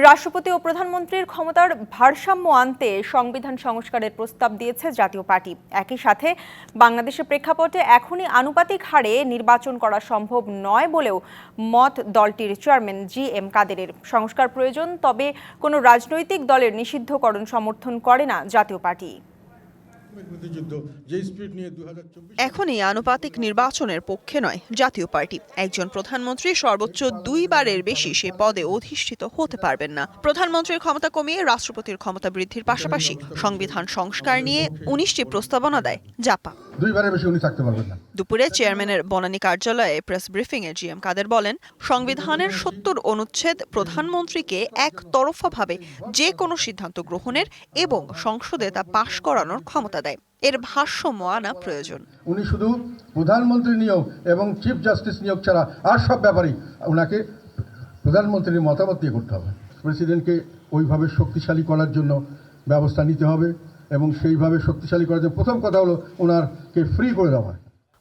রাষ্ট্রপতি ও প্রধানমন্ত্রীর ক্ষমতার ভারসাম্য আনতে সংবিধান সংস্কারের প্রস্তাব দিয়েছে জাতীয় পার্টি। একই সাথে বাংলাদেশের প্রেক্ষাপটে এখনই আনুপাতিক হারে নির্বাচন করা সম্ভব নয় বলেও মত দলটির চেয়ারম্যান জি.এম. কাদেরের। সংস্কার প্রয়োজন, তবে কোনো রাজনৈতিক দলের নিষিদ্ধকরণ সমর্থন করে না জাতীয় পার্টি। এখনই আনুপাতিক নির্বাচনের পক্ষে নয় জাতীয় পার্টি। একজন প্রধানমন্ত্রী সর্বোচ্চ 2 বারের বেশি সে পদে অধিষ্ঠিত হতে পারবেন না। প্রধানমন্ত্রীর ক্ষমতা কমিয়ে রাষ্ট্রপতির ক্ষমতা বৃদ্ধির পাশাপাশি সংবিধান সংস্কার নিয়ে 19টি প্রস্তাবনা দেয় জাপা। 2 বারের বেশি উনি থাকতে পারবেন না। দুপুরে চেয়ারম্যানের বনানী কার্যালয়ে প্রেস ব্রিফিংয়ে জি.এম. কাদের বলেন, সংবিধানের 70 অনুচ্ছেদ প্রধানমন্ত্রীকে একতরফাভাবে যে কোনো সিদ্ধান্ত গ্রহণের এবং সংসদে তা পাশ করানোর ক্ষমতা দেয়। এর ভারসাম্য আনা প্রয়োজন। উনি শুধু প্রধানমন্ত্রী নিয়োগ এবং চিফ জাস্টিস নিয়োগ ছাড়া আর সব ব্যাপারেই ওনাকে প্রধানমন্ত্রীর মতামত দিয়ে করতে হবে। প্রেসিডেন্টকে ওইভাবে শক্তিশালী করার জন্য ব্যবস্থা নিতে হবে এবং সেইভাবে শক্তিশালী করার জন্য প্রথম কথা হলো ওনারকে ফ্রি করে দেওয়া।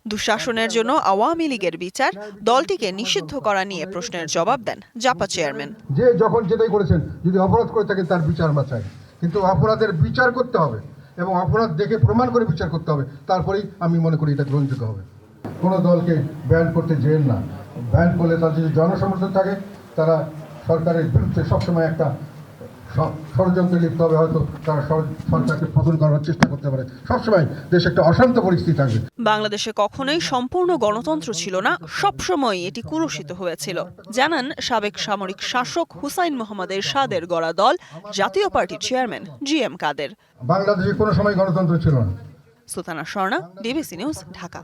দুঃশাসনের জন্য আওয়ামী লীগের বিচার, দলটিকে নিষিদ্ধ করা নিয়ে প্রশ্নের জবাব দেন জাপা চেয়ারম্যান। যে যখন যেটাই করেছেন, যদি অপরাধ করে থাকেন তার বিচার আমরা চাই, কিন্তু অপরাধের বিচার করতে হবে এবং অপরাধ দেখে প্রমাণ করে বিচার করতে হবে, তারপরেই আমি মনে করি এটা গ্রহণযোগ্য হবে। কোনো দলকে ব্যান করতে যেন না, ব্যান করলে তার যদি জনসমর্থন থাকে তারা সরকারের বিরুদ্ধে সবসময় একটা ষড়যন্ত্রে লিপ্ত হবে, হয়তো তারা সরকারকে পতন করার চেষ্টা করতে পারে। সবসময় দেশে একটা অশান্ত পরিস্থিতি থাকবে। বাংলাদেশে কখনোই সম্পূর্ণ গণতন্ত্র ছিল না, সবসময় এটি কুলুষিত হয়েছিল, জানান সাবেক সামরিক শাসক হুসাইন মোহাম্মদ এরশাদের গড়া দল জাতীয় পার্টির চেয়ারম্যান জি.এম. কাদের। বাংলাদেশে কোনো সময় গণতন্ত্র ছিল না। Sultana Swarna, DBC news, Dhaka.